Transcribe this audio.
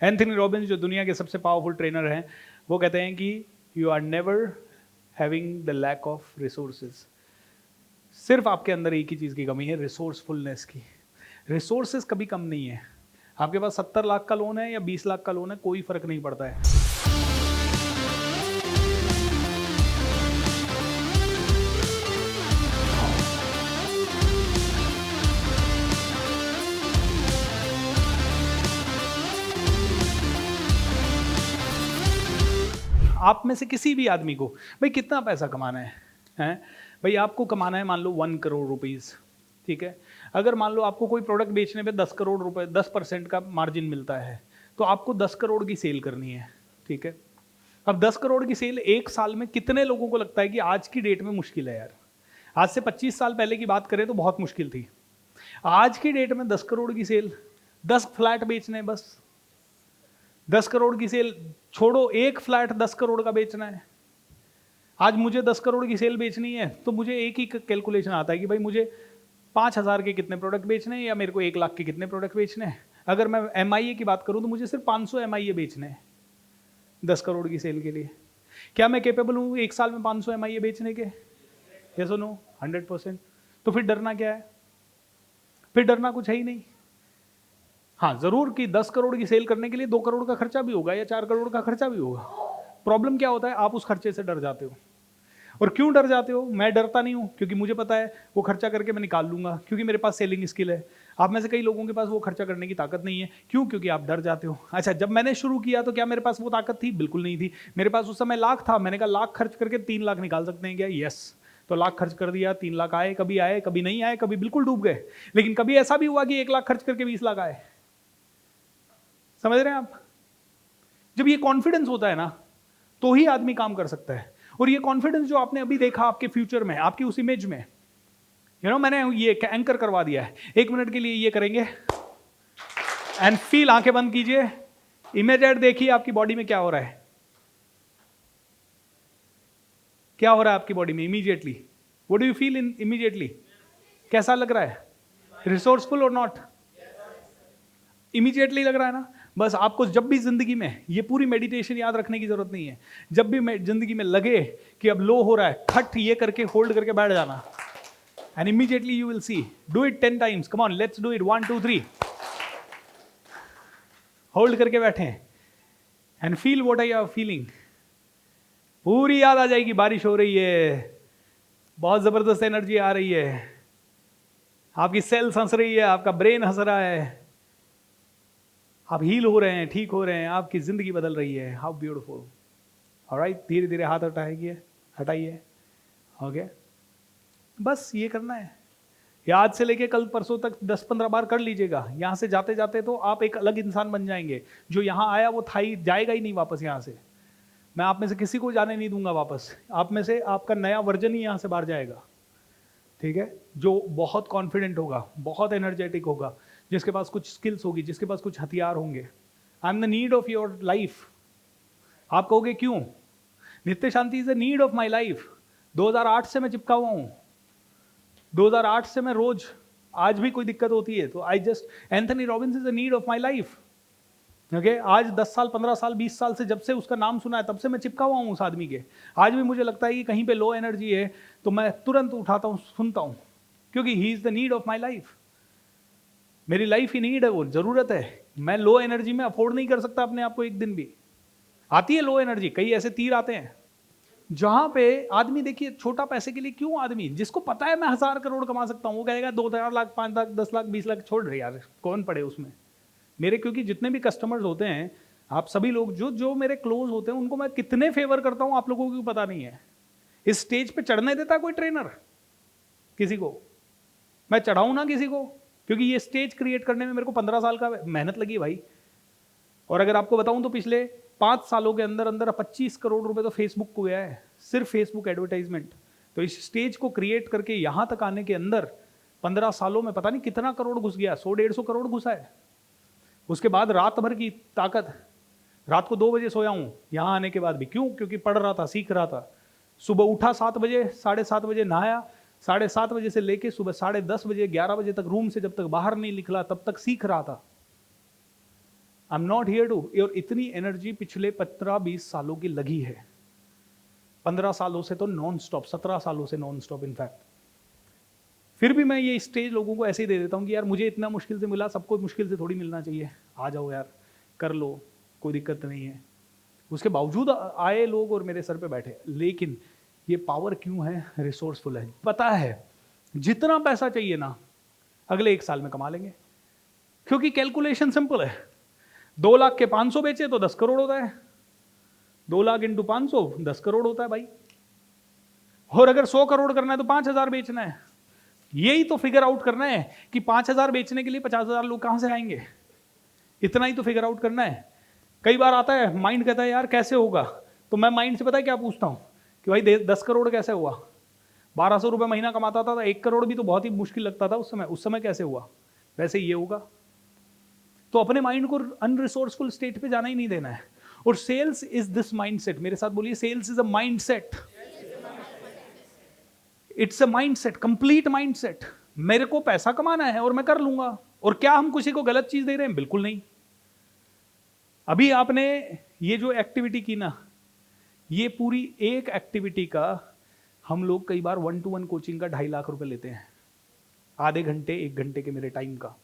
Anthony Robbins जो दुनिया के सबसे पावरफुल ट्रेनर हैं, वो कहते हैं कि you are never having the lack of resources. सिर्फ आपके अंदर एक ही चीज़ की कमी है, रिसोर्सफुलनेस की। रिसोर्सेज कभी कम नहीं है। आपके पास 70 लाख का लोन है या 20 लाख का लोन है, कोई फर्क नहीं पड़ता है। आप में से किसी भी आदमी को भाई कितना पैसा कमाना है, हैं भाई आपको कमाना है मान लो 1 करोड़ रुपीस, ठीक है। अगर मान लो आपको कोई प्रोडक्ट बेचने पे 10 करोड़ रुपए 10% का मार्जिन मिलता है, तो आपको 10 करोड़ की सेल करनी है, ठीक है। अब 10 करोड़ की सेल एक साल में कितने लोगों को लगता है कि आज की डेट में मुश्किल है यार। आज से 25 साल पहले की बात करें तो बहुत मुश्किल थी। आज की डेट में 10 करोड़ की सेल, 10 फ्लैट बेचने, बस 10 करोड़ की सेल छोड़ो, एक फ्लैट 10 करोड़ का बेचना है। आज मुझे 10 करोड़ की सेल बेचनी है तो मुझे एक ही कैलकुलेशन आता है कि भाई मुझे 5,000 के कितने प्रोडक्ट बेचने हैं या मेरे को 1 लाख के कितने प्रोडक्ट बेचने हैं। अगर मैं MIA की बात करूं तो मुझे सिर्फ 500 MIA बेचने हैं 10 करोड़ की सेल के लिए। क्या मैं कैपेबल हूं एक साल में 500 MIA बेचने के? यस और नो? 100%। तो फिर डरना क्या है? फिर डरना कुछ है ही नहीं। हाँ जरूर कि 10 करोड़ की सेल करने के लिए 2 करोड़ का खर्चा भी होगा या 4 करोड़ का खर्चा भी होगा। प्रॉब्लम क्या होता है, आप उस खर्चे से डर जाते हो। और क्यों डर जाते हो? मैं डरता नहीं हूं, क्योंकि मुझे पता है वो खर्चा करके मैं निकाल लूंगा, क्योंकि मेरे पास सेलिंग स्किल है। आप में से कई लोगों के पास वो खर्चा करने की ताकत नहीं है। क्यों? क्योंकि आप डर जाते हो। अच्छा, जब मैंने शुरू किया तो क्या मेरे पास वो ताकत थी? बिल्कुल नहीं थी। मेरे पास उस समय लाख था, मैंने कहा लाख खर्च करके 3 लाख निकाल सकते हैं क्या? यस। तो लाख खर्च कर दिया, 3 लाख आए, कभी नहीं आए, कभी बिल्कुल डूब गए। लेकिन कभी ऐसा भी हुआ कि 1 लाख खर्च करके 20 लाख आए। समझ रहे हैं आप? जब ये कॉन्फिडेंस होता है ना, तो ही आदमी काम कर सकता है। और ये कॉन्फिडेंस जो आपने अभी देखा आपके फ्यूचर में, आपकी उस इमेज में, मैंने ये एंकर करवा दिया है। 1 मिनट के लिए ये करेंगे एंड फील, आंखें बंद कीजिए, इमेज देखिए आपकी बॉडी में क्या हो रहा है। क्या हो रहा है आपकी बॉडी में immediately? What do you feel in immediately? कैसा लग रहा है? रिसोर्सफुल और नॉट? इमीडिएटली लग रहा है ना। बस आपको जब भी जिंदगी में, ये पूरी मेडिटेशन याद रखने की जरूरत नहीं है, जब भी जिंदगी में लगे कि अब लो हो रहा है, खट ये करके होल्ड करके बैठ जाना, and immediately you will see. Do it 10 times, come on, let's do it. 1 2 3, hold करके बैठे and feel what I R feeling. पूरी याद आ जाएगी, बारिश हो रही है, बहुत जबरदस्त एनर्जी आ रही है, आपकी सेल्स हंस रही है, आपका ब्रेन हंस रहा है, आप हील हो रहे हैं, ठीक हो रहे हैं, आपकी जिंदगी बदल रही है। How beautiful. ऑलराइट, धीरे धीरे हाथ हटाइए। ओके, बस ये करना है। या आज से लेके कल परसों तक 10-15 बार कर लीजिएगा। यहाँ से जाते जाते तो आप एक अलग इंसान बन जाएंगे। जो यहाँ आया वो था ही, जाएगा ही नहीं वापस यहाँ से। मैं आप में से किसी को जाने नहीं दूंगा वापस। आप में से आपका नया वर्जन ही यहाँ से बाहर जाएगा, ठीक है, जो बहुत कॉन्फिडेंट होगा, बहुत एनर्जेटिक होगा, जिसके पास कुछ स्किल्स होगी, जिसके पास कुछ हथियार होंगे। I am the need of your life. आप कहोगे क्यों? Nitya Shanti is the need of my life. 2008 से मैं चिपका हुआ हूं। 2008 से मैं रोज, आज भी कोई दिक्कत होती है तो I just, Anthony Robbins is the need of my life. Okay, आज 10 साल 15 साल 20 साल से, जब से उसका नाम सुना है तब से मैं चिपका हुआ हूं उस आदमी के। आज भी मुझे लगता है कि कहीं पे लो एनर्जी है तो मैं तुरंत उठाता हूं, सुनता हूं, क्योंकि he is the need of my life. मेरी लाइफ ही नीड है, वो जरूरत है। मैं लो एनर्जी में अफोर्ड नहीं कर सकता अपने आप को एक दिन भी। आती है लो एनर्जी, कई ऐसे तीर आते हैं जहां पे आदमी, देखिए छोटा पैसे के लिए क्यों आदमी, जिसको पता है मैं 1000 करोड़ कमा सकता हूं, वो कहेगा 2 लाख 5 लाख 10 लाख 20 लाख छोड़ रहे यार, कौन पड़े उसमें। मेरे क्योंकि जितने भी कस्टमर्स होते हैं, आप सभी लोग जो मेरे क्लोज होते हैं, उनको मैं कितने फेवर करता हूं आप लोगों को पता नहीं है। इस स्टेज पे चढ़ने देता कोई ट्रेनर किसी को? मैं चढ़ाऊं ना किसी को, क्योंकि ये स्टेज क्रिएट करने में मेरे को 15 साल का मेहनत लगी भाई। और अगर आपको बताऊं तो पिछले 5 सालों के अंदर अंदर 25 करोड़ रुपए तो फेसबुक को गया है, सिर्फ फेसबुक एडवर्टाइजमेंट। तो इस स्टेज को क्रिएट करके यहां तक आने के अंदर 15 सालों में पता नहीं कितना करोड़ घुस गया, 100-150 करोड़ घुसा है। उसके बाद रात भर की ताकत, रात को 2 बजे सोया हूं यहां आने के बाद भी। क्यों? क्योंकि पढ़ रहा था, सीख रहा था। सुबह उठा 7 बजे, 7:30 बजे नहाया, 7:30 बजे से लेके सुबह 10:30 बजे 11 बजे तक, रूम से जब तक बाहर नहीं निकला तब तक सीख रहा था। I am not here to, और इतनी एनर्जी पिछले 15-20 सालों की लगी है, 15 सालों से तो नॉन स्टॉप, 17 सालों से नॉन स्टॉप इनफैक्ट। फिर भी मैं ये स्टेज लोगों को ऐसे ही दे देता हूँ कि यार मुझे इतना मुश्किल से मिला, सबको मुश्किल से थोड़ी मिलना चाहिए, आ जाओ यार कर लो, कोई दिक्कत नहीं है। उसके बावजूद आए लोग और मेरे सर पे बैठे। लेकिन ये पावर क्यों है? रिसोर्सफुल है, पता है जितना पैसा चाहिए ना अगले 1 साल में कमा लेंगे, क्योंकि कैलकुलेशन सिंपल है। 2 लाख के 500 बेचे तो 10 करोड़ होता है, 2 लाख इंटू 500 10 करोड़ होता है भाई। और अगर 100 करोड़ करना है तो 5,000 बेचना है। यही तो फिगर आउट करना है कि 5,000 बेचने के लिए 50,000 लोग कहां से आएंगे, इतना ही तो फिगर आउट करना है। कई बार आता है माइंड कहता है यार कैसे होगा, तो मैं माइंड से पता है क्या पूछता हूं कि भाई 10 करोड़ कैसे हुआ? 1,200 रुपए महीना कमाता था, 1 करोड़ भी तो बहुत ही मुश्किल लगता था उस समय कैसे हुआ? वैसे ये होगा। तो अपने माइंड को अनरिसोर्सफुल स्टेट पे जाना ही नहीं देना है। और सेल्स इज दिस माइंडसेट, मेरे साथ बोलिए, sales is a mindset. It's a mindset, complete mindset. मेरे को पैसा कमाना है और मैं कर लूंगा। और क्या हम किसी को गलत चीज दे रहे हैं? बिल्कुल नहीं। अभी आपने ये जो एक्टिविटी की ना, ये पूरी एक एक्टिविटी का हम लोग कई बार 1-to-1 कोचिंग का 2.5 लाख रुपए लेते हैं, आधे घंटे 1 घंटे के मेरे टाइम का।